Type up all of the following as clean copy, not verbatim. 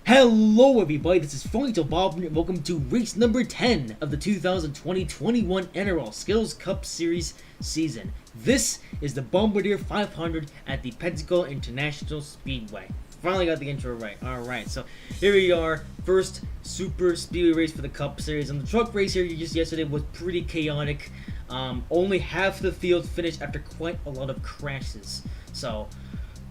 Hello everybody, this is Fronto Bob and welcome to race number 10 of the 2020-21 NROL Skittles Cup Series season. This is the Bombardier 500 at the Pensacola International Speedway. Finally got the intro right. Alright, so here we are, first super speedway race for the Cup Series. And the truck race here just yesterday was pretty chaotic. Only half the field finished after quite a lot of crashes. So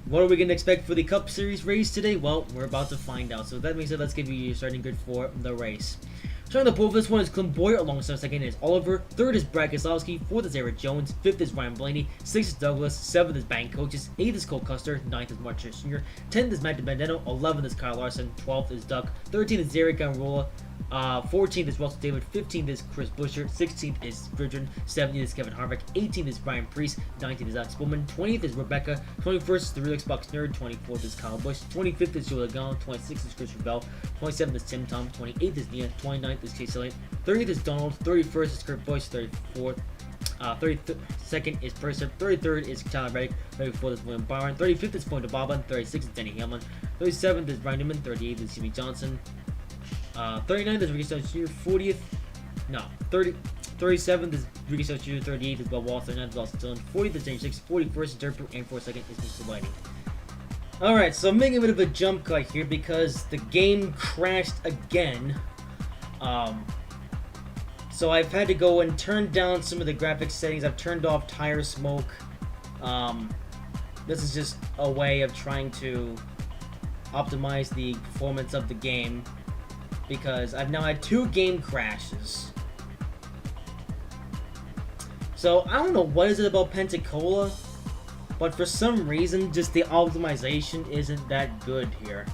what are we going to expect for the Cup Series race today? Well, we're about to find out. So with that being said, let's give you your starting grid for the race. Starting the pole for this one is Bombardier, alongside second is Oliver, third is Brad Keselowski, fourth is Eric Jones, fifth is Ryan Blaney, sixth is Douglas, seventh is Bank Coaches, eighth is Cole Custer, ninth is Mark Sr., 10th is Matt DiBenedetto, 11th is Kyle Larson, 12th is Duck, 13th is Derek NROL, 14th is Russell David, 15th is Chris Buescher, 16th is Virgin, 17th is Kevin Harvick, 18th is Brian Priest, 19th is Alex Bowman, 20th is Rebecca, 21st is the Real Xbox Nerd, 24th is Kyle Busch, 25th is Joe Logano, 26th is Christopher Bell, 27th is Tim Tom, 28th is Nia, 29th is Chase Elliott, 30th is Donald, 31st is Kurt Busch, 32nd is Purser, 33rd is Tyler Reddick, 34th is William Byron, 35th is Point Boba, 36th is Denny Hamlin, 37th is Brian Newman, 38th is Jimmy Johnson, 39th is Ricky Stones Jr., 37th is Ricky Stones Jr., 38th is Bob Wall, 39th is Austin Dillon, 40th is James 6, 41st is Dirt Pool, and 42nd is Mr. Lighting. Alright, so I'm making a bit of a jump cut here because the game crashed again. So I've had to go and turn down some of the graphics settings. I've turned off tire smoke. This is just a way of trying to optimize the performance of the game, because I've now had 2 game crashes. So I don't know what is it about Pensacola, but for some reason just the optimization isn't that good here.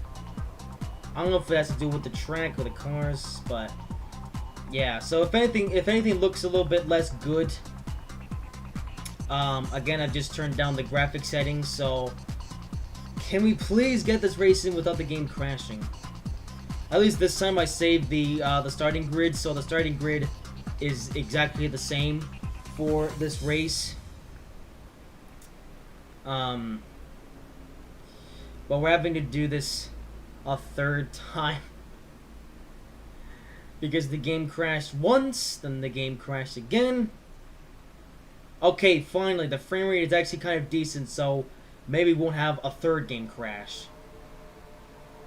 I don't know if it has to do with the track or the cars, but yeah. So if anything looks a little bit less good. Again, I've just turned down the graphic settings. So can we please get this race in without the game crashing? At least this time I saved the starting grid, so the starting grid is exactly the same for this race. But we're having to do this a third time because the game crashed once, then the game crashed again. Okay, finally, the frame rate is actually kind of decent, so maybe we won't have a third game crash.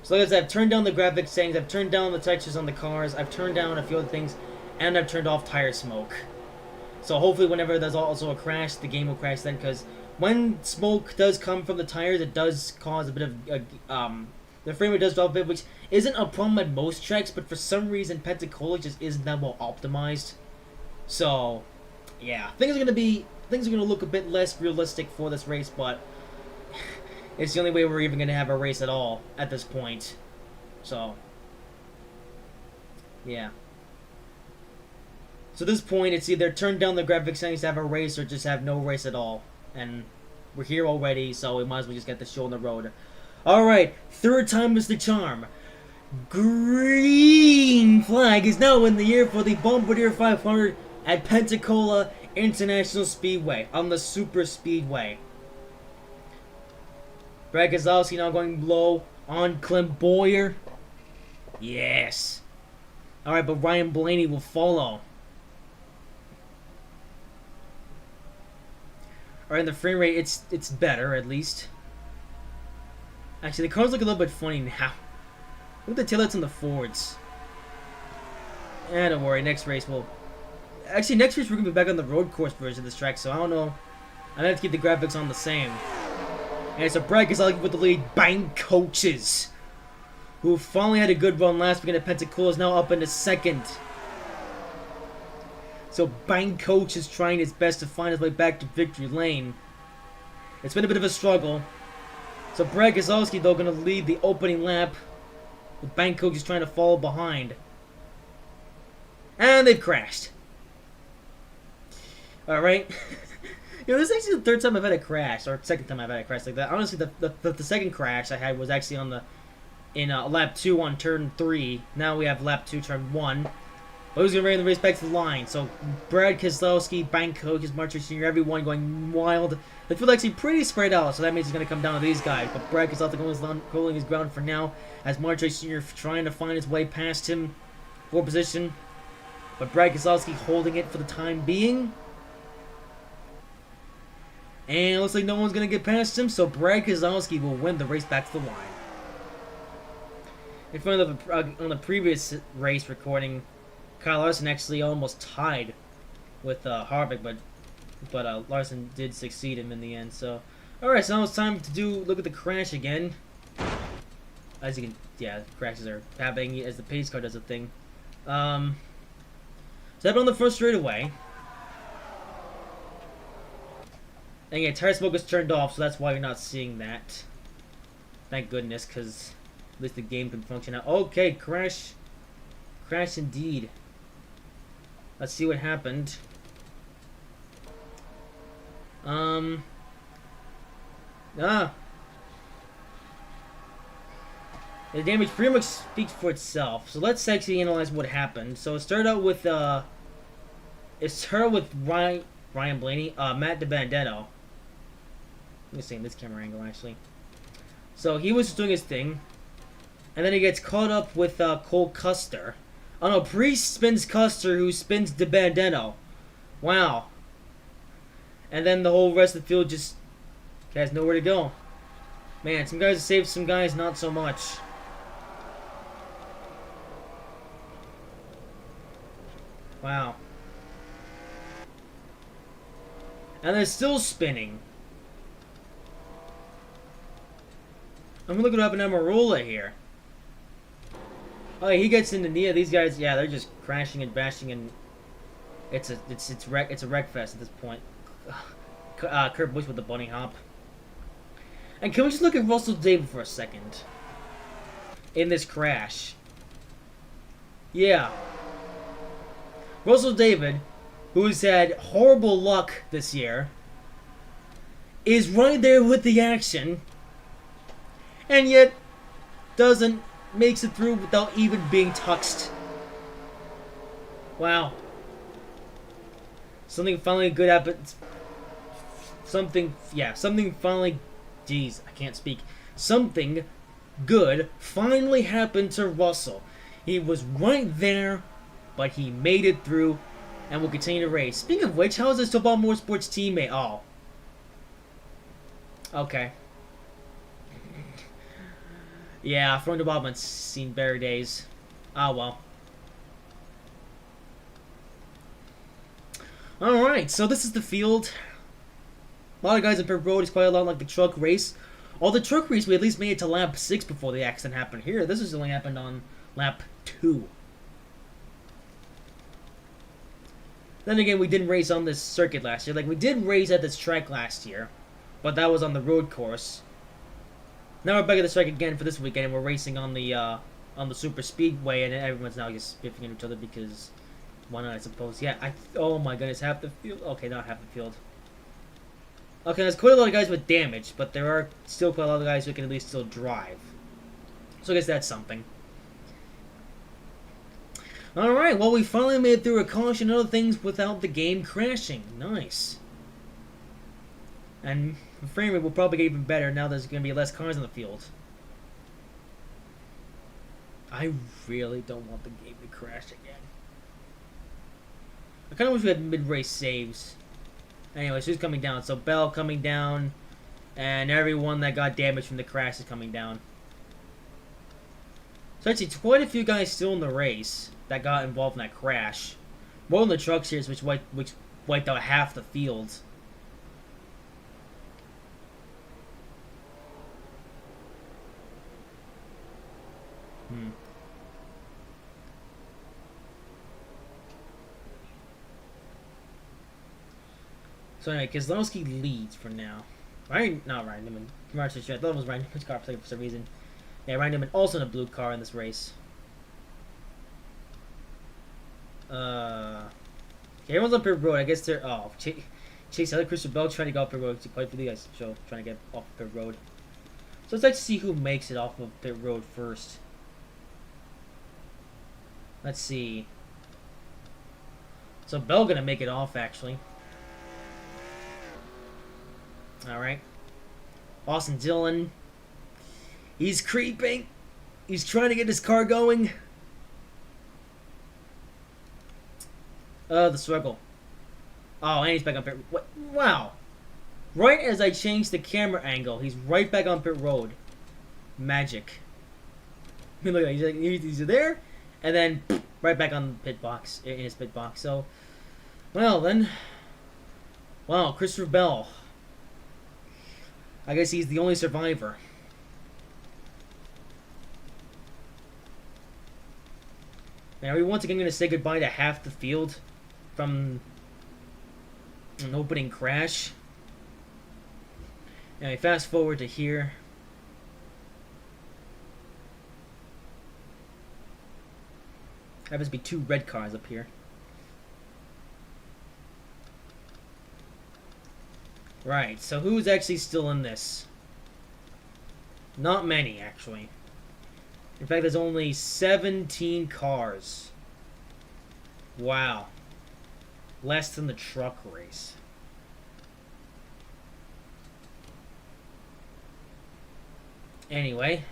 So like I said, I've turned down the graphics settings, I've turned down the textures on the cars, I've turned down a few other things, and I've turned off tire smoke. So hopefully whenever there's also a crash, the game will crash then, because when smoke does come from the tires, it does cause a bit of the frame rate does drop a bit, which isn't a problem at most tracks, but for some reason Pensacola just isn't that well optimized. So yeah, things are gonna look a bit less realistic for this race, but it's the only way we're even gonna have a race at all at this point. So yeah. So at this point, it's either turn down the graphics settings to have a race or just have no race at all. And we're here already, so we might as well just get the show on the road. Alright, third time is the charm. Green flag is now in the air for the Bombardier 500 at Pensacola International Speedway on the Super Speedway. Brad Keselowski now going low on Bombardier. Yes. Alright, but Ryan Blaney will follow. Alright, the frame rate, it's better, at least. Actually, the cars look a little bit funny now. Look at the taillights on the Fords. Don't worry, next race we'll... Actually, next race we're going to be back on the road course version of this track, so I don't know. I have to keep the graphics on the same. And so Brad Keselowski with the lead, Bank Coaches, who finally had a good run last weekend at Pensacola, is now up into second. So Bank Coach is trying his best to find his way back to victory lane. It's been a bit of a struggle. So Brad Keselowski, though, going to lead the opening lap. The Bank Coach is trying to follow behind. And they've crashed. Alright. You know, this is actually the third time I've had a crash, or second time I've had a crash like that. Honestly, the second crash I had was actually on in lap 2 on turn 3. Now we have lap 2, turn 1. But who's going to bring the race back to the line? So Brad Keselowski, Bank Coaches, Mark Sr., everyone going wild The field actually pretty spread out, so that means he's going to come down to these guys. But Brad Keselowski is holding his ground for now, as Martre Sr. trying to find his way past him for position. But Brad Keselowski holding it for the time being. And it looks like no one's going to get past him, so Brad Keselowski will win the race back to the line. In front of on the previous race recording, Kyle Larson actually almost tied with Harvick, but Larson did succeed him in the end. So, all right, so now it's time to look at the crash again. As you can, yeah, crashes are happening as the pace car does a thing. So happened on the first straightaway. And yeah, tire smoke is turned off, so that's why you're not seeing that. Thank goodness, because at least the game can function now. Okay, crash indeed. Let's see what happened. The damage pretty much speaks for itself. So let's actually analyze what happened. So it started out with Ryan Blaney, Matt DiBenedetto. Let me see in this camera angle actually. So he was doing his thing, and then he gets caught up with Cole Custer. Oh no, Priest spins Custer, who spins DiBenedetto. Wow. And then the whole rest of the field just has nowhere to go. Man, some guys saved, some guys not so much. Wow. And they're still spinning. I'm gonna look at what happened to NROL here. Oh, he gets into Nia. These guys, yeah, they're just crashing and bashing, and it's a wreck fest at this point. Kurt Busch with the bunny hop. And can we just look at Russell David for a second? In this crash. Yeah. Russell David, who's had horrible luck this year, is right there with the action, and yet makes it through without even being touched. Wow. Something finally good happened. Something finally... Jeez, I can't speak. Something good finally happened to Russell. He was right there, but he made it through and will continue to race. Speaking of which, how is this Total Motorsports teammate? Oh. Okay. Yeah, Front Development's seen better days. Oh well. Alright, so this is the field. A lot of guys in pit road is quite a lot like the truck race. All the truck race, we at least made it to lap 6 before the accident happened. Here, this has only happened on lap 2. Then again, we didn't race on this circuit last year. Like, we did race at this track last year, but that was on the road course. Now we're back at the track again for this weekend, and we're racing on the super speedway, and everyone's now just spiffing at each other because why not, I suppose. Yeah, oh my goodness, half the field. Okay, not half the field. Okay, there's quite a lot of guys with damage, but there are still quite a lot of guys who can at least still drive. So I guess that's something. Alright, well, we finally made it through a caution and other things without the game crashing. Nice. And the frame rate will probably get even better now there's going to be less cars in the field. I really don't want the game to crash again. I kind of wish we had mid-race saves. Anyways, who's coming down? So Bell coming down, and everyone that got damaged from the crash is coming down. So actually, quite a few guys still in the race that got involved in that crash. More than the truck series, which wiped out half the field. So anyway, Keselowski leads for now. Ryan Newman. I thought it was Ryan Newman's car for some reason. Yeah, Ryan Newman also in a blue car in this race. Everyone's on pit road. I guess they're... Oh, Chase Elliott, Christian Bell trying to go off pit road. Quite a few guys trying to get off pit road. So let's like to see who makes it off of pit road first. Let's see. So Bell gonna make it off actually. Alright. Austin Dillon. He's creeping. He's trying to get his car going. The struggle. Oh, and he's back on pit. What? Wow. Right as I change the camera angle, he's right back on pit road. Magic. I mean, look at that. He's there, and then right back on the pit box, in his pit box. So, well then. Wow, Christopher Bell. I guess he's the only survivor. Now, are we once again going to say goodbye to half the field from an opening crash? Now, we fast forward to here. Happens to be 2 red cars up here. Right, so who's actually still in this? Not many, actually. In fact, there's only 17 cars. Wow. Less than the truck race. Anyway.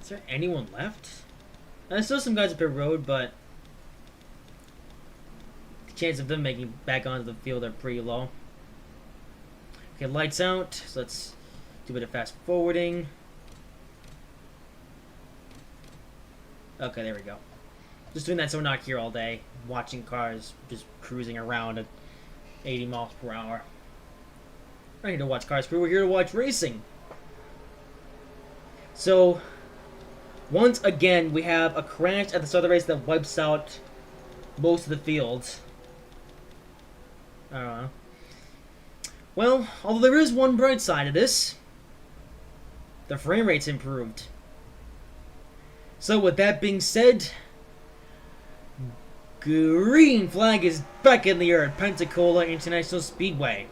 Is there anyone left? There's still some guys up pit road, but the chance of them making it back onto the field are pretty low. Okay, lights out. So let's do a bit of fast forwarding. Okay, there we go. Just doing that so we're not here all day, watching cars just cruising around at 80 miles per hour. We're not here to watch cars, we're here to watch racing. So, once again, we have a crash at the start of the race that wipes out most of the field. I don't know. Well, although there is one bright side of this, the frame rate's improved. So with that being said, green flag is back in the air at Pensacola International Speedway.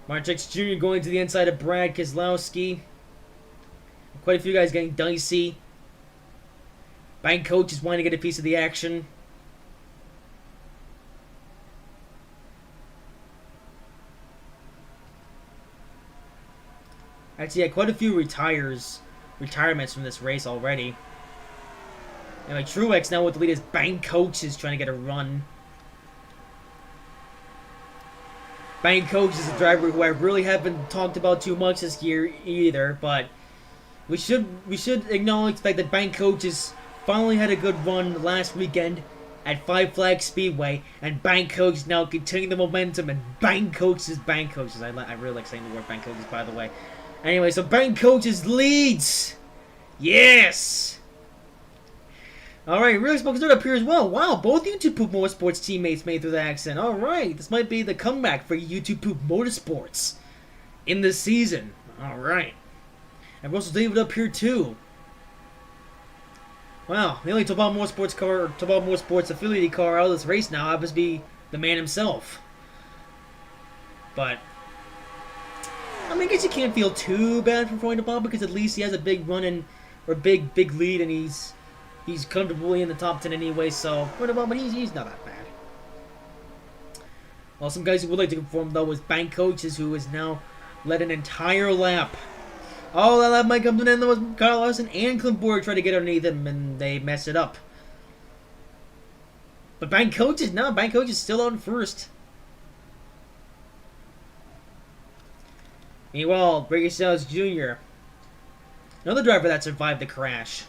Marchex Jr. going to the inside of Brad Keselowski. Quite a few guys getting dicey. Bank coach is wanting to get a piece of the action. Actually, yeah, quite a few retirements from this race already. Anyway, Truex now with the lead as Bank Coach is trying to get a run. Bank Coach is a driver who I really haven't talked about too much this year either, but we should acknowledge the fact that Bank Coach has finally had a good run last weekend at Five Flags Speedway, and Bank Coach is now continuing the momentum, and Bank Coaches. I really like saying the word Bank Coaches, by the way. Anyway, so Bank Coaches leads! Yes! Alright, really smoking dirt up here as well. Wow, both YouTube Poop Motorsports teammates made through the accident. Alright, this might be the comeback for YouTube Poop Motorsports in this season. Alright. And Russell David up here too. Wow, the only Tobal Motorsports affiliated car out of this race now happens to be the man himself. But I mean, I guess you can't feel too bad for Freund Bob because at least he has a big run in, or big lead, and he's comfortably in the top 10 anyway. So Freund Bob, but he's not that bad. Well, some guys who would like to conform though is Bank Coaches, who has now led an entire lap. Oh, that lap might come to an end. There was Kyle Larson and Clint Boyer try to get underneath him, and they mess it up. But Bank Coaches still on first. Meanwhile, Brady Styles Jr., another driver that survived the crash.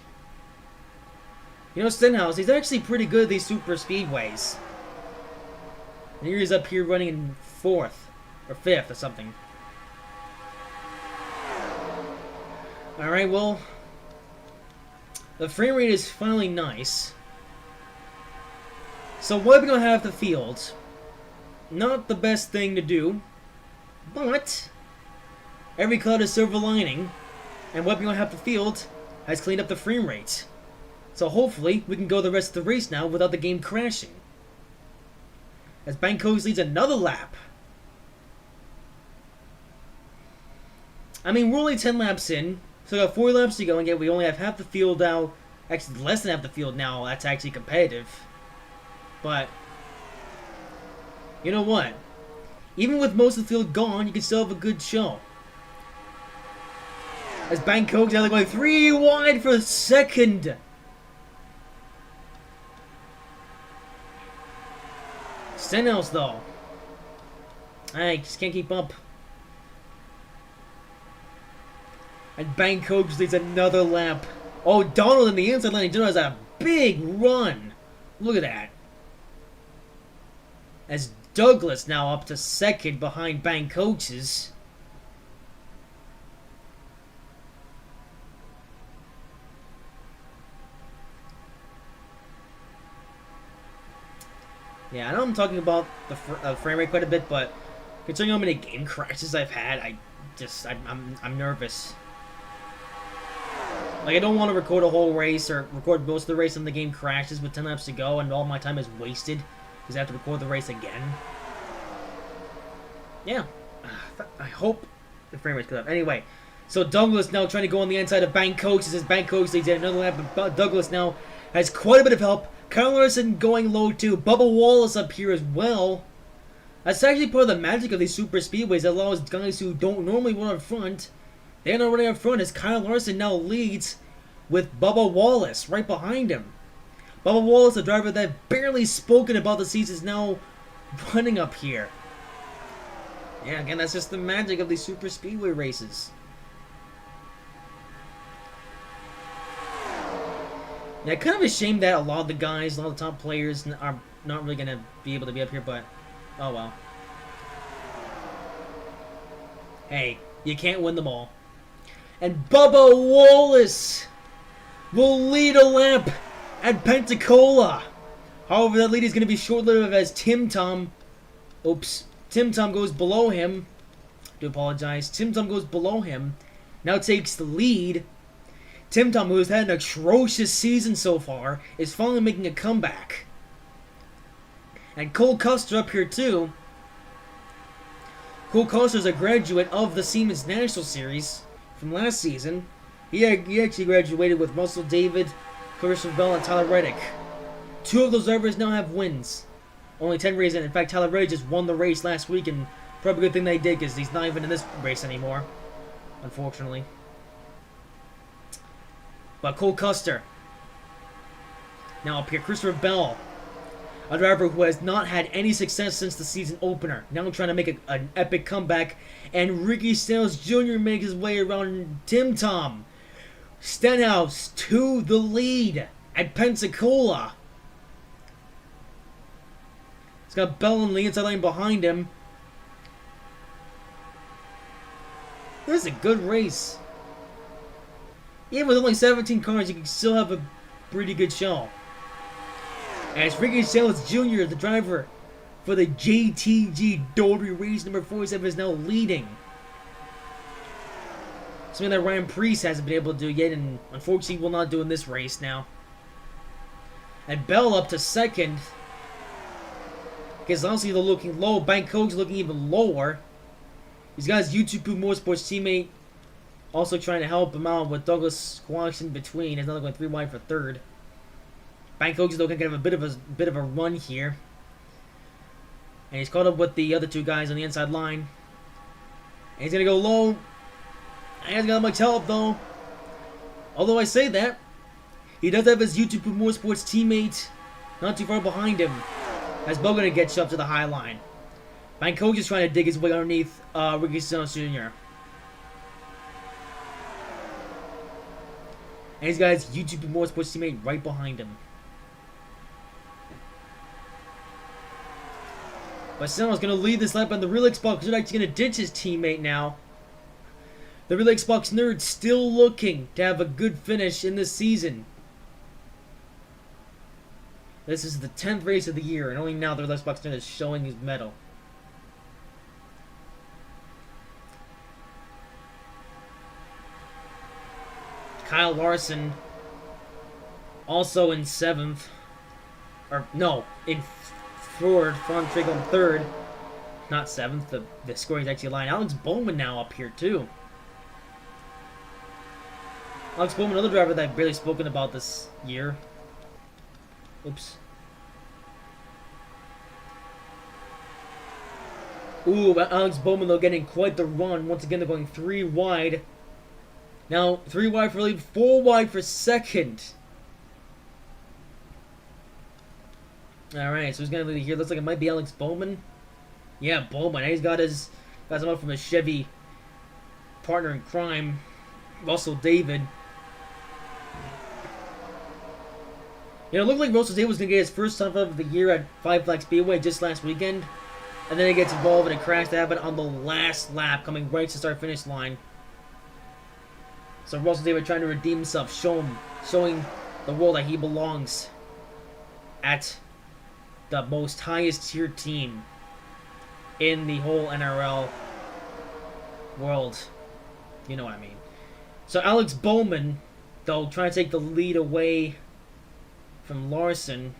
You know, Stenhouse, he's actually pretty good at these super speedways. And here he's up here running in 4th, or 5th, or something. Alright, well, the frame rate is finally nice. So wiping on half the field, not the best thing to do, but every cloud is silver lining, and wiping on half the field has cleaned up the frame rate. So hopefully we can go the rest of the race now without the game crashing. As Bank Coach leads another lap. I mean, we're only 10 laps in, so we got 4 laps to go, and yet we only have half the field now. Actually, less than half the field now. That's actually competitive. But You know what? Even with most of the field gone, you can still have a good show. As Bangkok's now going 3 wide for second. Stenhouse though. I just can't keep up. And Bangkok leads another lap. Oh, Donald in the inside lane. Donald has a big run. Look at that. As Douglas now up to second behind Bangkok's. Yeah, I know I'm talking about the frame rate quite a bit, but considering how many game crashes I've had, I'm nervous. Like, I don't want to record a whole race or record most of the race and the game crashes with 10 laps to go and all my time is wasted because I have to record the race again. Yeah, I hope the frame rate's good up. Anyway, so Douglas now trying to go on the inside of Bangkok. As Bangkok leads yet another lap, but Douglas now has quite a bit of help. Kyle Larson going low too. Bubba Wallace up here as well. That's actually part of the magic of these super speedways that allows guys who don't normally run up front. They're not running up front as Kyle Larson now leads with Bubba Wallace right behind him. Bubba Wallace, a driver that I've barely spoken about the season, is now running up here. Yeah, again, that's just the magic of these super speedway races. Yeah, kind of a shame that a lot of the guys, a lot of the top players are not really going to be able to be up here, but oh well. Hey, you can't win them all. And Bubba Wallace will lead a lap at Pensacola. However, that lead is going to be short-lived as Tim Tom goes below him. I do apologize. Tim Tom goes below him. Now takes the lead. Tim Tom, who has had an atrocious season so far, is finally making a comeback. And Cole Custer up here too. Cole Custer is a graduate of the Siemens National Series from last season. He actually graduated with Russell David, Christopher Bell, and Tyler Reddick. 2 of those drivers now have wins. Only 10 races in. In fact, Tyler Reddick just won the race last week, and probably a good thing they did because he's not even in this race anymore, unfortunately. But Cole Custer. Now up here, Christopher Bell. A driver who has not had any success since the season opener. Now trying to make an epic comeback. And Ricky Stenhouse Jr. makes his way around Tim Tom. Stenhouse to the lead at Pensacola. He's got Bell in the inside lane behind him. This is a good race. Even with only 17 cars, you can still have a pretty good show. As Ricky Stenhouse Jr., the driver for the JTG Dory race number 47, is now leading. Something that Ryan Preece hasn't been able to do yet, and unfortunately will not do in this race now. And Bell up to second. Because honestly, they're looking low. Bangkok's looking even lower. He's got his YouTube Motorsports teammate also trying to help him out with Douglas squash in between. He's not going 3 wide for third. Bangkok's though going to have a bit of a run here. And he's caught up with the other 2 guys on the inside line. And he's going to go low. He hasn't got much help though. Although I say that, he does have his YouTube Motorsports teammate not too far behind him. As Bogan gets up to the high line. Bangkok is trying to dig his way underneath Ricky Stenhouse Jr. And he's got his YouTube Motorsports teammate right behind him. But Stenhouse is going to lead this lap on the real Xbox. He's actually going to ditch his teammate now. The real Xbox nerd still looking to have a good finish in this season. This is the 10th race of the year, and only now the real Xbox nerd is showing his medal. Kyle Larson also in 7th. Or, no, in 4th. Front Trick on 3rd. Not 7th. The scoring is actually aligned. Alex Bowman now up here, too. Alex Bowman, another driver that I've barely spoken about this year. Oops. Ooh, Alex Bowman, though, getting quite the run. Once again, they're going 3 wide. Now, 3 wide for lead, 4 wide for second. Alright, so who's going to lead here? Looks like it might be Alex Bowman. Yeah, Bowman. He's got some up from his Chevy partner in crime, Russell David. You know, it looked like Russell David was going to get his first time of the year at Five Flag Speedway just last weekend. And then he gets involved in a crash that happened on the last lap, coming right to start-finish line. So Russell David trying to redeem himself, showing the world that he belongs at the most highest tier team in the whole NRL world. You know what I mean. So Alex Bowman, though, trying to take the lead away from Larson.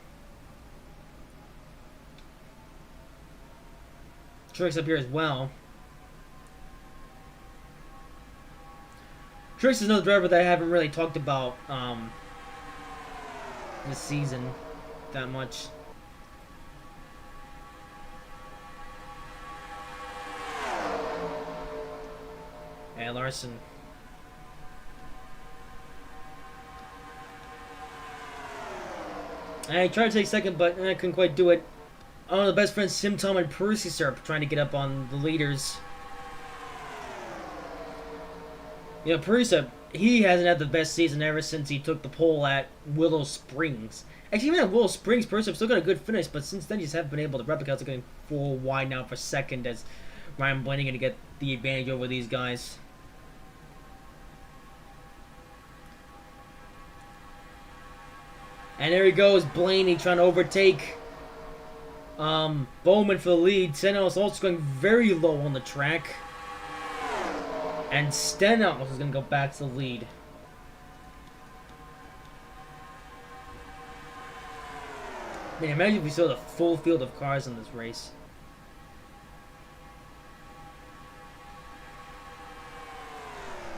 Trix up here as well. Trix is another driver that I haven't really talked about this season that much. And Larson. I tried to take second, but I couldn't quite do it. The best friends Tim, Tom, and Percy Serp trying to get up on the leaders. You know, Percy, he hasn't had the best season ever since he took the pole at Willow Springs. Actually, even at Willow Springs, Percy still got a good finish, but since then, he just haven't been able to replicate. They're getting 4 wide now for second as Ryan Blaney going to get the advantage over these guys. And there he goes, Blaney trying to overtake Bowman for the lead. Stenhouse also going very low on the track. And Stenhouse is going to go back to the lead. Man, imagine if we saw the full field of cars in this race.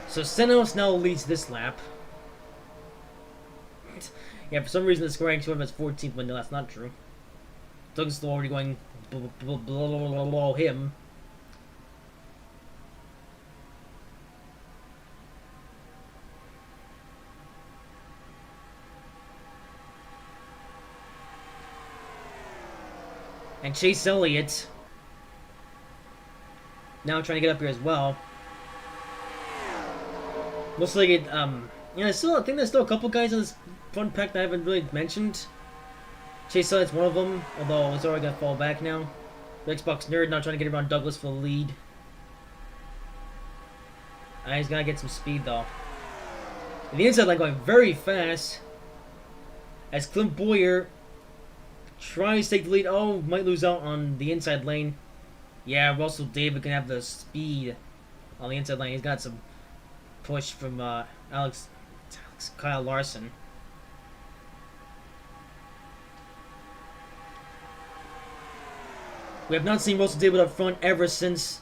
So Stenhouse now leads this lap. Yeah, for some reason the scoring to him is 14th, but no, that's not true. Doug's still already going below him. And Chase Elliott now trying to get up here as well. Looks like it, yeah, I think there's still a couple guys in this front pack that I haven't really mentioned. Chase Elliott's one of them, although it's already gonna fall back now. The Xbox Nerd now trying to get around Douglas for the lead. He's gotta get some speed though. And the inside line going very fast as Clint Boyer tries to take the lead. Oh, might lose out on the inside lane. Yeah, Russell David can have the speed on the inside lane. He's got some push from Kyle Larson. We have not seen Russell David up front ever since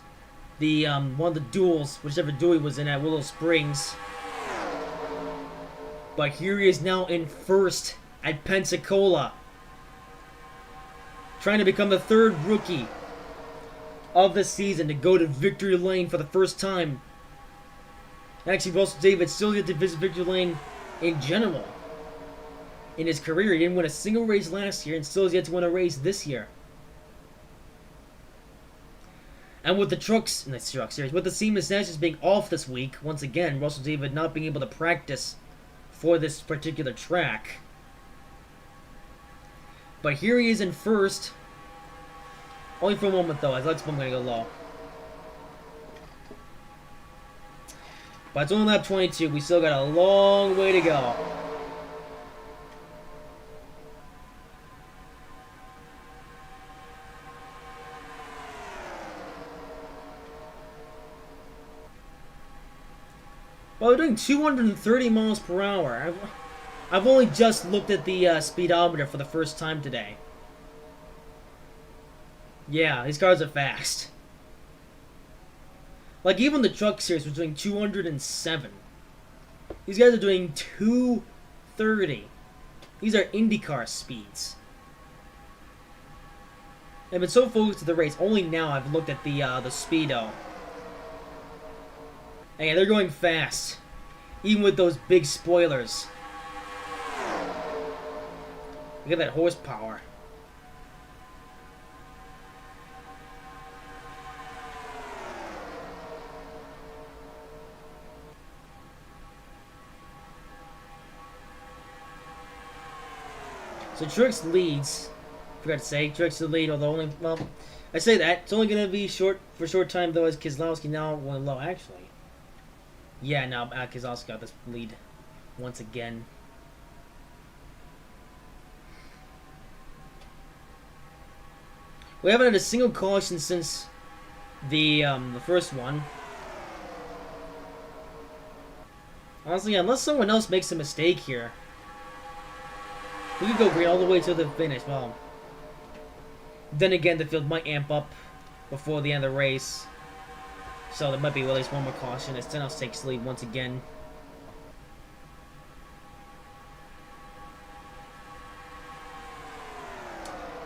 the one of the duels, whichever duel he was in at Willow Springs. But here he is now in first at Pensacola, trying to become the 3rd rookie of the season to go to victory lane for the first time. Actually, Russell David still yet to visit victory lane in general in his career. He didn't win a single race last year and still has yet to win a race this year. And with the truck series, with the Seamless Snatches being off this week, once again, Russell David not being able to practice for this particular track. But here he is in first. Only for a moment though, as Alex Bowman going to go low. But it's only lap 22. We still got a long way to go. Well, we're doing 230 miles per hour. I've only just looked at the speedometer for the first time today. Yeah, these cars are fast. Like, even the truck series was doing 207. These guys are doing 230. These are IndyCar speeds. I've been so focused to the race. Only now I've looked at the speedo. And yeah, they're going fast, even with those big spoilers. Look at that horsepower. So Truex leads. Forgot to say, Truex the lead, although only, well, I say that. It's only going to be short for a short time, though, as Keselowski now went low, actually. Yeah, now Keselowski got this lead once again. We haven't had a single caution since the first one. Honestly, unless someone else makes a mistake here, we could go green all the way to the finish. Well, then again, the field might amp up before the end of the race, so there might be at least one more caution as Stenhouse takes the lead once again.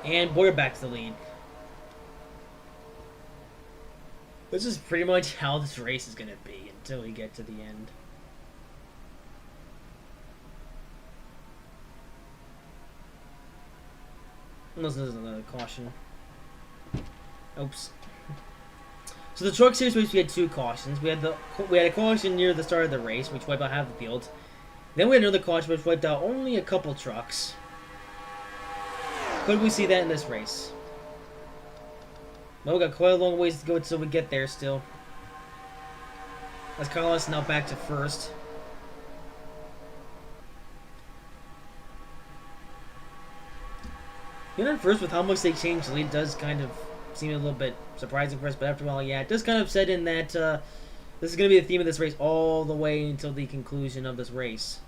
And Boyer back to the lead. This is pretty much how this race is going to be until we get to the end. Unless there's another caution. Oops. So the truck series race, we had two cautions. We had a caution near the start of the race, which wiped out half the field. Then we had another caution, which wiped out only a couple trucks. Could we see that in this race? Well, we got quite a long ways to go until we get there still. As Carlos now back to first. Being on first with how much they changed the lead does kind of seem a little bit surprising for us, but after a while, yeah, it does kind of set in that this is going to be the theme of this race all the way until the conclusion of this race.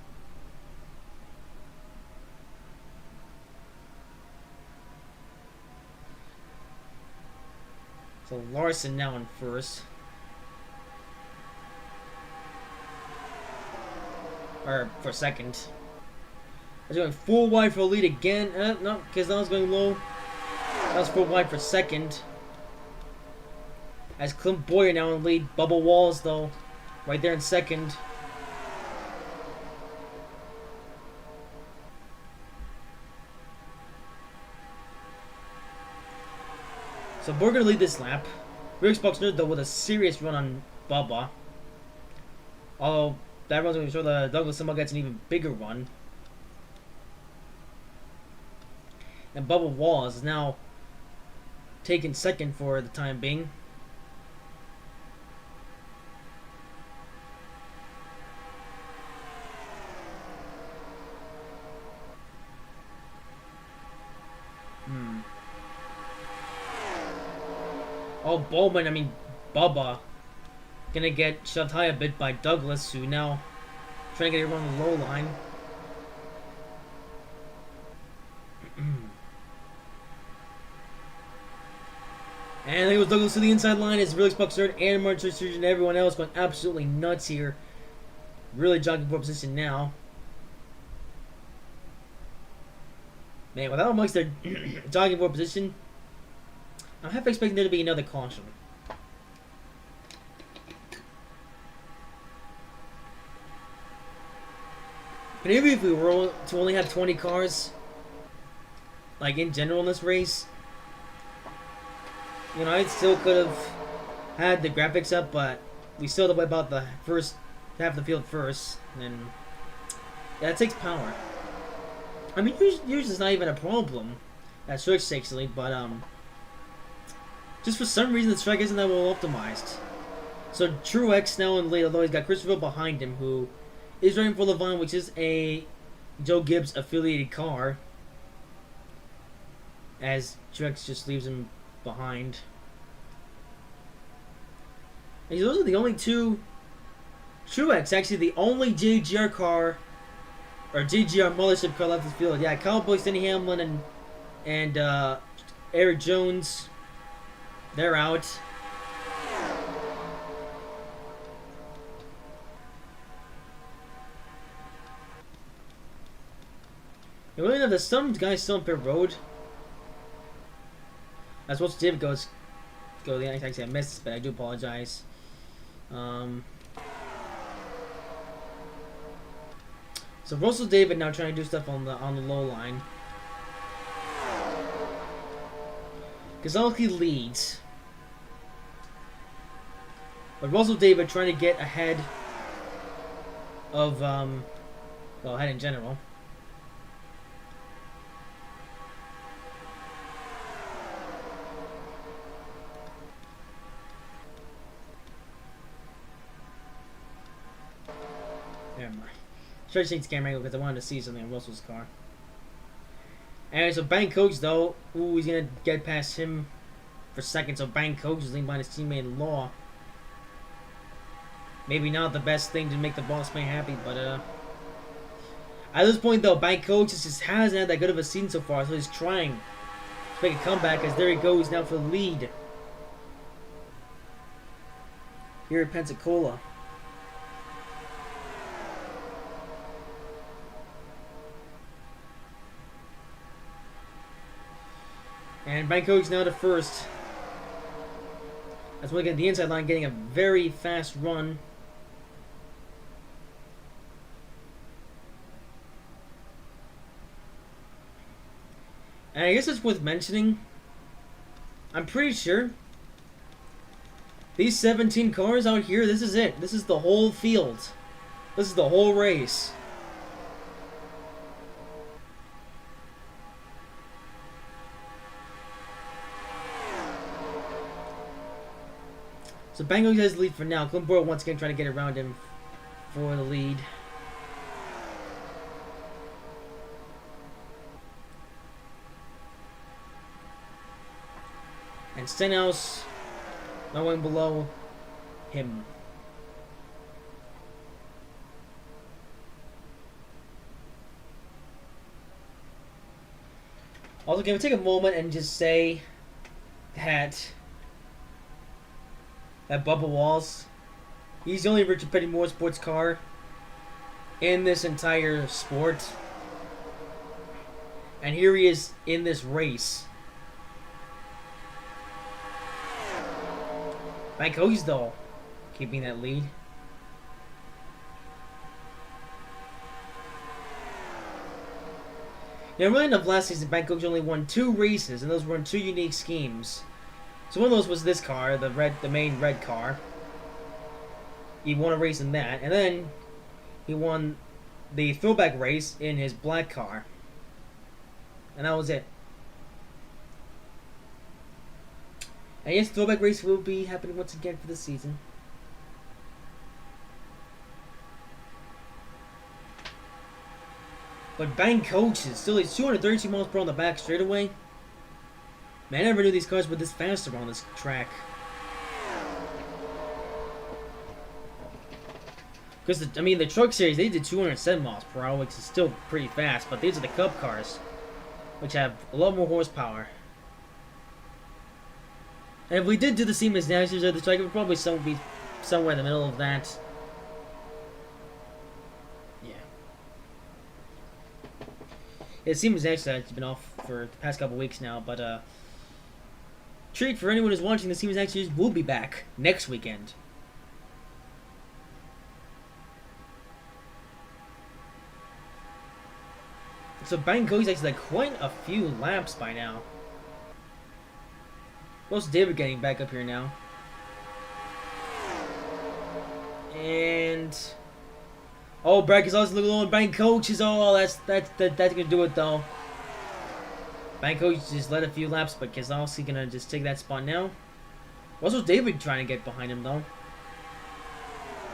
So Larson now in first. Or for second. He's going full wide for the lead again. No, Keselowski's going low. That was full wide for second. As Clint Boyer now in the lead. Bubba Walls, though, right there in second. So we're going to lead this lap. Rick Buxner, though, with a serious run on Bubba. Although, that run's going to show that Douglas somehow gets an even bigger run. And Bubba Wallace is now taken second for the time being. Oh, Bubba, gonna get shoved high a bit by Douglas, who now trying to get around the low line. And it was Douglas to the inside line as Felix Buxton and Martin Truex and everyone else going absolutely nuts here. Really jogging for position now. Man, with how much they're jogging for position, I'm half expecting there to be another caution. But even if we were to only have 20 cars, like in general in this race, you know, I still could have had the graphics up, but we still had to wipe out the first half of the field first, and yeah, it takes power. I mean, usually it's not even a problem that Truex takes the lead, but just for some reason the track isn't that well optimized. So Truex now in the lead, although he's got Christopher behind him, who is driving for Levine, which is a Joe Gibbs affiliated car, as Truex just leaves him behind. And those are the only two. Truex, actually the only JGR car, or JGR mothership car left in the field. Yeah, Cowboys, Denny Hamlin, and Eric Jones, they're out. You really know there's some guys still on pit road. As Russell David goes, the actually I missed, but I do apologize. So Russell David now trying to do stuff on the low line. Kozlowski leads, but Russell David trying to get ahead of well, ahead in general. Never mind. Should change the camera angle because I wanted to see something on Russell's car. Anyway, so Bank Coach though, ooh, he's gonna get past him for second. So Bank Coach is leading behind his teammate Law. Maybe not the best thing to make the boss man happy, but at this point though, Bank Coach just hasn't had that good of a season so far, so he's trying to make a comeback. As there he goes now for the lead here at Pensacola. And Bank Coach now to first. As we get the inside line, getting a very fast run. And I guess it's worth mentioning, I'm pretty sure these 17 cars out here, this is it. This is the whole field. This is the whole race. So Bango has the lead for now. Clint Boyle once again trying to get around him for the lead. And Stenhouse now going below him. Also, can we take a moment and just say that Bubba Walls, he's the only Richard Petty Motorsports car in this entire sport. And here he is in this race. Bank Coach though, keeping that lead. Yeah, really enough, last season Bank Coach only won 2 races, and those were in 2 unique schemes. So one of those was this car, the main red car. He won a race in that, and then he won the throwback race in his black car. And that was it. And yes, throwback race will be happening once again for this season. But Bank Coach is still 232 miles per hour on the back straightaway. Man, I never knew these cars were this fast around this track. Because, I mean, the truck series, they did 207 miles per hour, which is still pretty fast. But these are the Cup cars, which have a lot more horsepower. And if we did do the Siemens Nationals at the track, it would probably be somewhere in the middle of that. Yeah. Yeah, Siemens Nationals has been off for the past couple weeks now, but treat for anyone who's watching the Siemens Nationals will be back next weekend. So Bank Coach actually like quite a few laps by now. What's David getting back up here now? And oh, Brad is also looking on Bank Coach is that's gonna do it though. Bank Coach just led a few laps, but Keselowski gonna just take that spot now. What's David trying to get behind him though?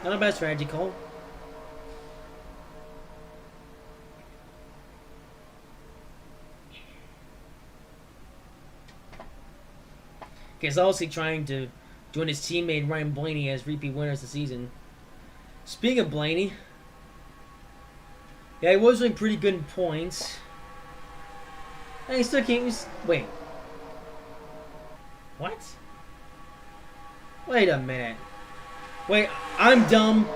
Not a bad strategy call. Keselowski trying to join his teammate Ryan Blaney as repeat winners this season. Speaking of Blaney, yeah, he was doing pretty good in points. And he still can't. Wait. What? Wait a minute. Wait, I'm dumb.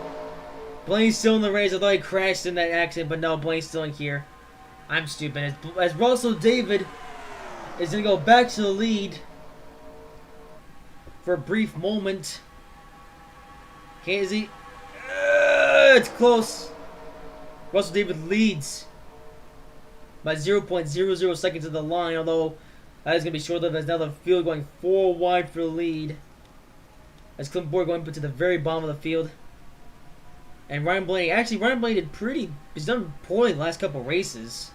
Blaney's still in the race. I thought he crashed in that accident, but no, Blaney's still in here. I'm stupid. As Russell David is going to go back to the lead for a brief moment. Can't is he? It's close. Russell David leads by 0.00 seconds to the line, although that is going to be short-lived as now the field going 4 wide for the lead. As Clint Boyd going to the very bottom of the field. And Ryan Blaney, actually Ryan Blaney did pretty, he's done poorly the last couple races.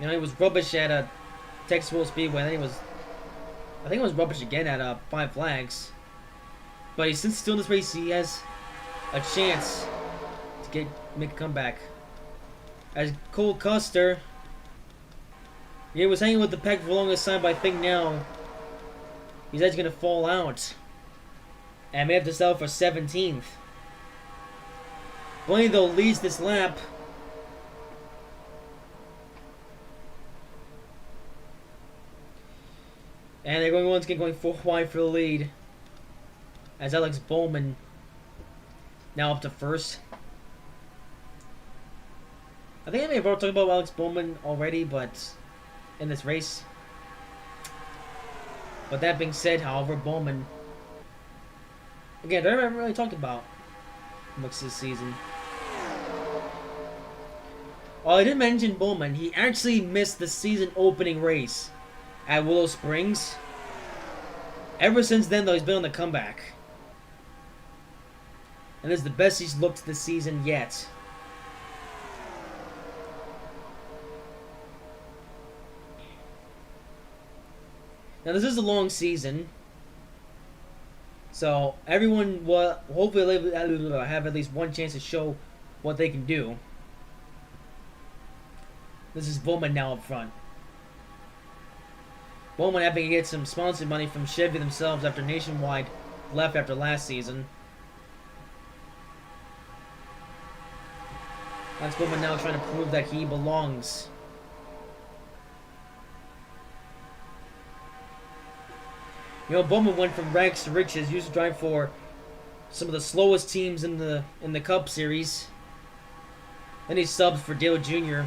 You know, he was rubbish at Texas World Speedway, and then I think he was rubbish again at Five Flags. But he's since still in this race, he has a chance to make a comeback. As Cole Custer, he was hanging with the pack for the longest time, but I think now he's actually going to fall out. And may have to settle for 17th. Blaney, though, leads this lap. And they're going once again going 4 wide for the lead. As Alex Bowman now up to first. I think I may have already talked about Alex Bowman already, but in this race. But that being said, however, Bowman, again, I haven't really talked about much this season. Oh, I did mention Bowman. He actually missed the season opening race at Willow Springs. Ever since then, though, he's been on the comeback. And this is the best he's looked this season yet. Now, this is a long season. So, everyone will hopefully have at least one chance to show what they can do. This is Bowman now up front. Bowman having to get some sponsored money from Chevy themselves after Nationwide left after last season. Alex Bowman now trying to prove that he belongs. You know, Bowman went from rags to riches. Used to drive for some of the slowest teams in the Cup Series. Then he subbed for Dale Jr.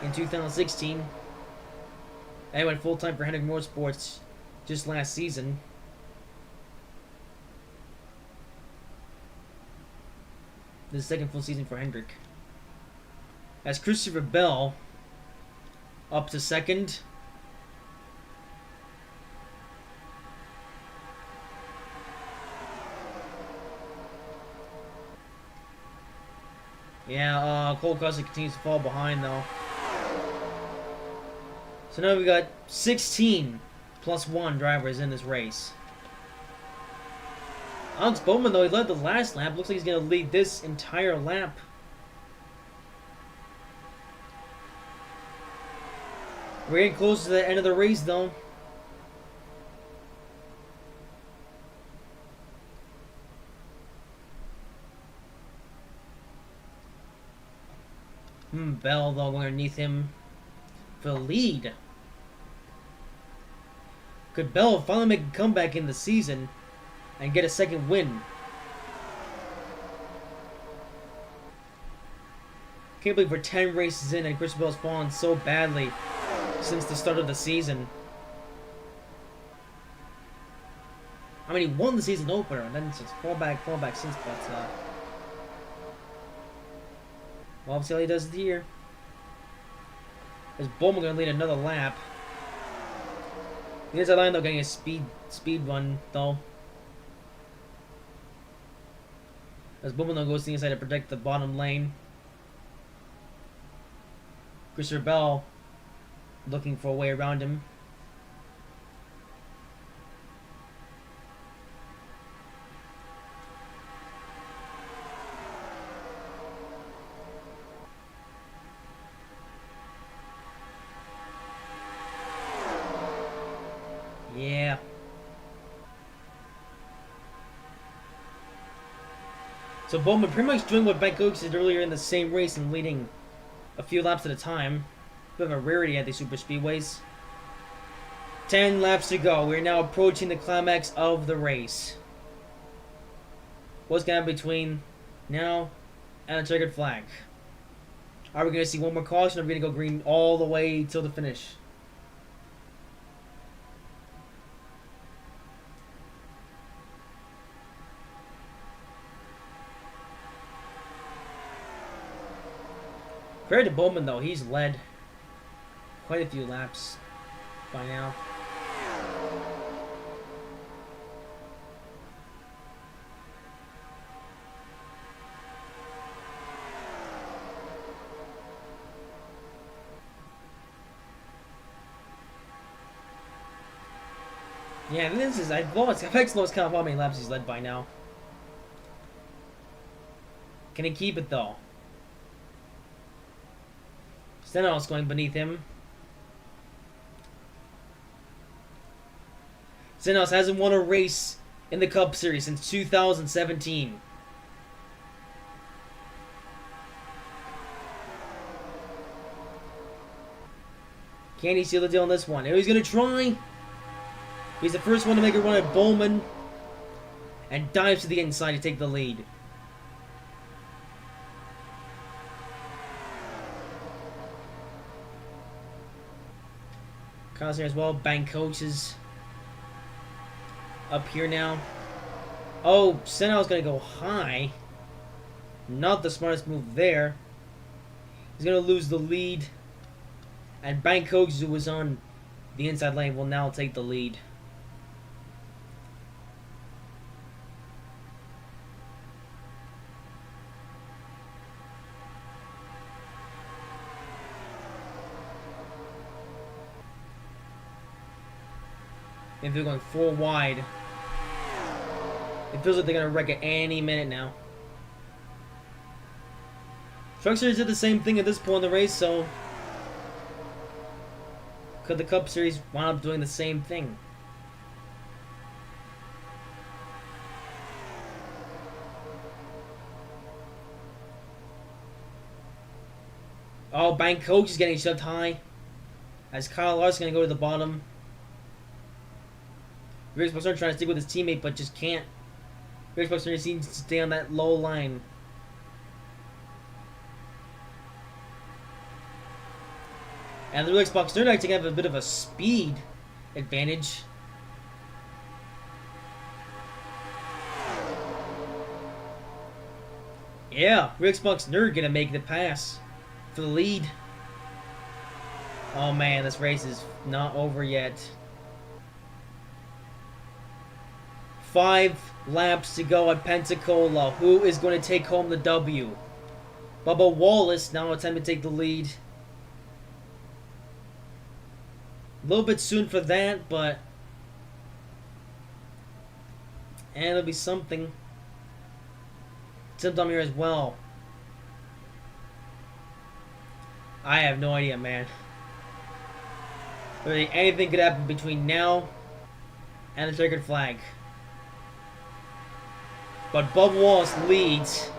in 2016. And he went full-time for Hendrick Motorsports just last season. This is the second full season for Hendrick. As Christopher Bell up to second. Yeah, Cole Custer continues to fall behind though. So now we got 16 plus 1 drivers in this race. Alex Bowman, though, he led the last lap. Looks like he's going to lead this entire lap. We're getting close to the end of the race, though. Bell, though, going underneath him for the lead. Could Bell finally make a comeback in the season and get a second win? Can't believe we're 10 races in and Chris Bell's fallen so badly since the start of the season. I mean, he won the season opener and then it's just fall back since, but well, we'll see how he does here. Is Bowman going to lead another lap? The inside line, though, getting a speed run, though. As Bowman, though, goes to the inside to protect the bottom lane. Christopher Bell looking for a way around him. Yeah. So Bowman pretty much doing what Beck Oaks did earlier in the same race and leading a few laps at a time. Bit of a rarity at these super speedways. 10 laps to go. We're now approaching the climax of the race. What's going to happen between now and the checkered flag? Are we going to see one more caution or are we going to go green all the way till the finish? Credit to Bowman, though. He's led quite a few laps by now. Yeah, this is... I've lost count of how many laps he's led by now. Can he keep it, though? Stenhouse going beneath him. Stenhouse hasn't won a race in the Cup Series since 2017. Can he seal the deal on this one? He's going to try. He's the first one to make a run at Bowman. And dives to the inside to take the lead. Costner as well. Bank coaches up here now. Oh, Senna's going to go high. Not the smartest move there. He's going to lose the lead. And Bank Coaches, who was on the inside lane, will now take the lead. If they're going 4 wide, it feels like they're going to wreck it any minute now. Truck Series did the same thing at this point in the race, so could the Cup Series wind up doing the same thing? Oh, Bank Coach is getting shoved high as Kyle Larson going to go to the bottom. Rick Buxton trying to stick with his teammate, but just can't. Rick Buxton seems to stay on that low line. And the Rick Buxton actually have a bit of a speed advantage. Yeah, Rick Buxton gonna make the pass for the lead. Oh man, this race is not over yet. 5 laps to go at Pensacola. Who is going to take home the W? Bubba Wallace now attempting to take the lead. A little bit soon for that, but... and it'll be something. Tim Dom here as well. I have no idea, man. Really, anything could happen between now and the checkered flag. But Bubba Wallace leads.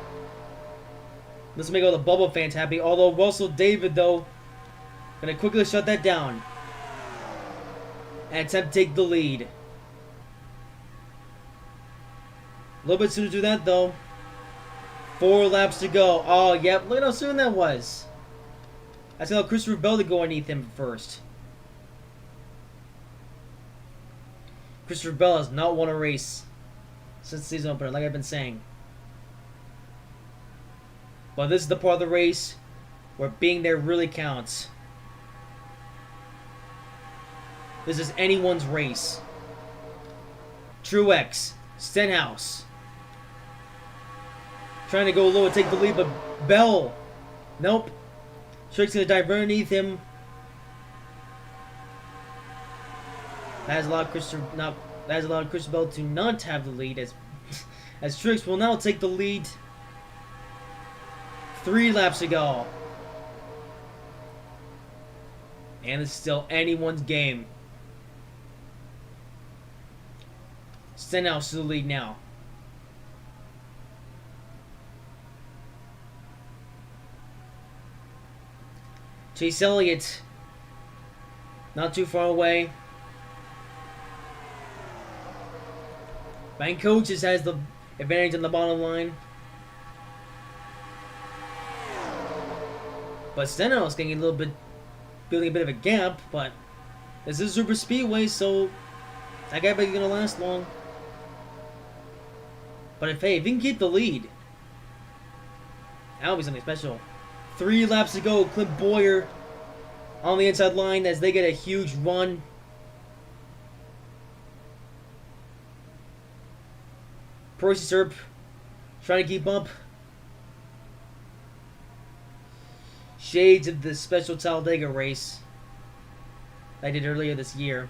This will make all the Bubba fans happy. Although Russell David, though, gonna quickly shut that down and attempt to take the lead. A little bit soon to do that, though. 4 laps to go. Oh, yep. Look at how soon that was. That's gonna allow Christopher Bell to go underneath him first. Christopher Bell has not won a race since the season opener, like I've been saying. But this is the part of the race where being there really counts. This is anyone's race. Truex, Stenhouse, trying to go low and take the lead, but Bell, nope. Truex gonna dive right underneath him. That has allowed Christopher Bell to not have the lead, as Truex will now take the lead. 3 laps to go. And it's still anyone's game. Stenhouse to the lead now. Chase Elliott not too far away. Bank Coaches has the advantage on the bottom line. But Stenhouse getting a little bit, building a bit of a gap, but this is super speedway, so that gap ain't gonna last long. But if he can keep the lead, that'll be something special 3 laps to go. Clint Boyer on the inside line as they get a huge run. Percy Serp trying to keep up. Shades of the special Talladega race I did earlier this year.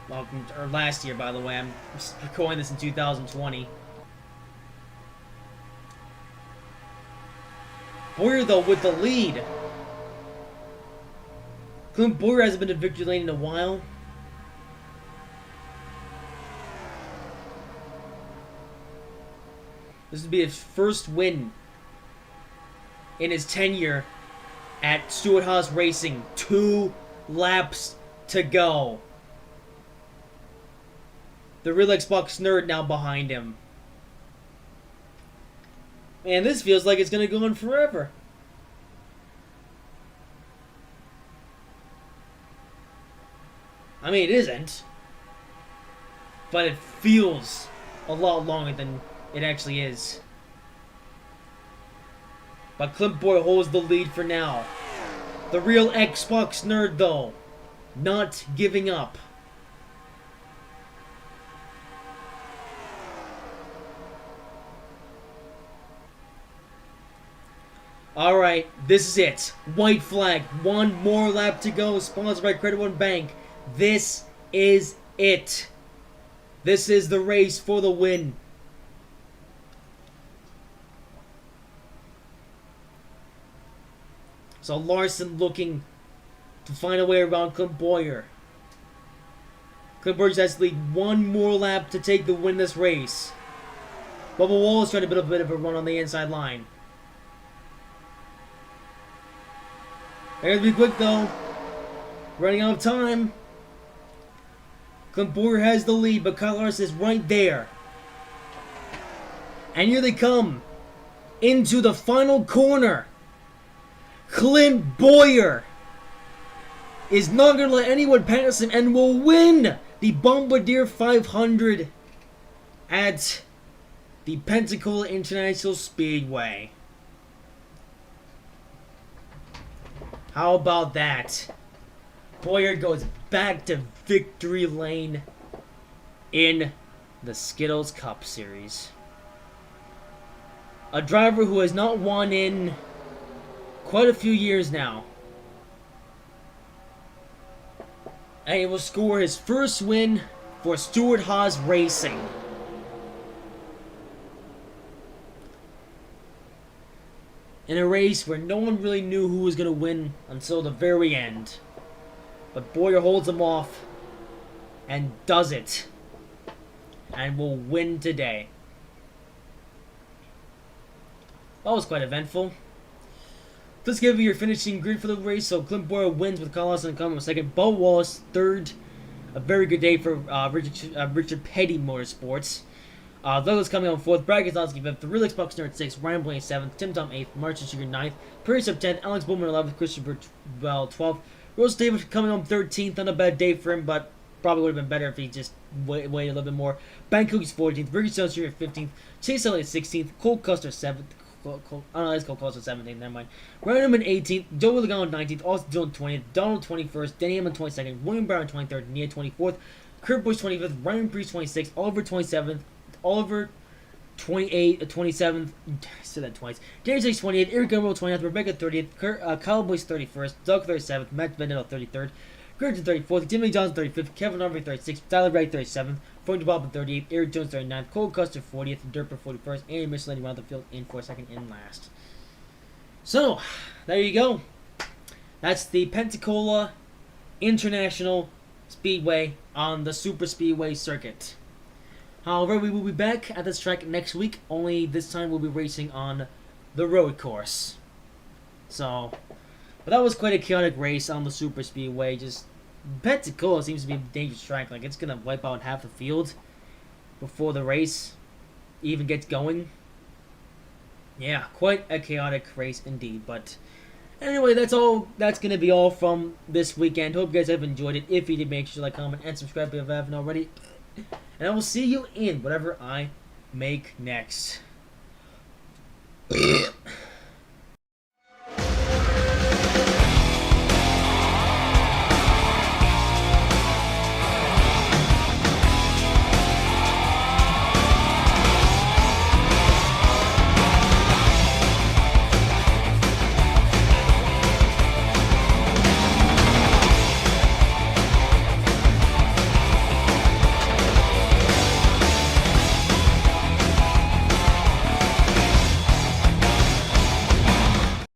Well, or last year, by the way. I'm recording this in 2020. Boyer, though, with the lead. Clint Boyer hasn't been to victory lane in a while. This would be his first win in his tenure at Stewart-Haas Racing. 2 laps to go. The real Xbox nerd now behind him. Man, this feels like it's going to go on forever. I mean, it isn't. But it feels a lot longer than it actually is. But Clint Boyer holds the lead for now. The real Xbox nerd, though, not giving up. Alright, this is it. White flag. 1 more lap to go. Sponsored by Credit One Bank. This is it. This is the race for the win. So Larson looking to find a way around Clint Boyer. Clint Boyer just has to lead 1 more lap to take the win this race. Bubba Wallace trying to build a bit of a run on the inside line. They're going to be quick though. Running out of time. Clint Boyer has the lead, but Kyle Larson is right there. And here they come. Into the final corner. Clint Boyer is not going to let anyone pass him and will win the Bombardier 500 at the Pensacola International Speedway. How about that? Boyer goes back to victory lane in the Skittles Cup Series. A driver who has not won in quite a few years now. And he will score his first win for Stewart-Haas Racing. In a race where no one really knew who was going to win until the very end. But Boyer holds him off and does it. And will win today. That was quite eventful. Let's give you your finishing grid for the race. So Clint Boyer wins with Kyle Larson coming in second. Bo Wallace third. A very good day for Richard Petty Motorsports. Douglas coming on fourth. Brad Kozlowski fifth. The real Xbox nerd sixth. Ryan Blaney seventh. Tim Tom eighth. Martin Sugar ninth. Perry Sub 10th. Alex Bowman 11th. Christopher 12th. Rose Davis coming on 13th. Not a bad day for him, but probably would have been better if he just waited a little bit more. Ben Cookie's 14th. Ricky Stones Jr. 15th. Chase Elliott 16th. Cole Custer 7th. Let's go close to 17th, never mind. Ryan Newman 18th, Joe Logano 19th, Austin Dillon 20th, Donald 21st, Danny Hamlin 22nd, William Brown 23rd, Nia 24th, Kurt Busch 25th, Ryan Preece 26th, Oliver 27th, Oliver 27th, I said that twice, Danny Chase 28th, Eric Gilmore 29th, Rebecca 30th, Kyle Boyce 31st, Doug 37th, Matt Bennett 33rd, Gregson 34th, Timmy Johnson 35th, Kevin Harvey 36th, Tyler Wright 37th, Frank Bob 38th, Eric Jones 39th, Cole Custer 40th, Durper 41st, and Michelin around the field in for second and last. So, there you go. That's the Pensacola International Speedway on the Super Speedway circuit. However, we will be back at this track next week, only this time we'll be racing on the road course. So, but that was quite a chaotic race on the Super Speedway. Just Pensacola seems to be a dangerous track. Like, it's going to wipe out half the field before the race even gets going. Yeah, quite a chaotic race indeed. But anyway, that's going to be all from this weekend. Hope you guys have enjoyed it. If you did, make sure to like, comment, and subscribe if you haven't already. And I will see you in whatever I make next.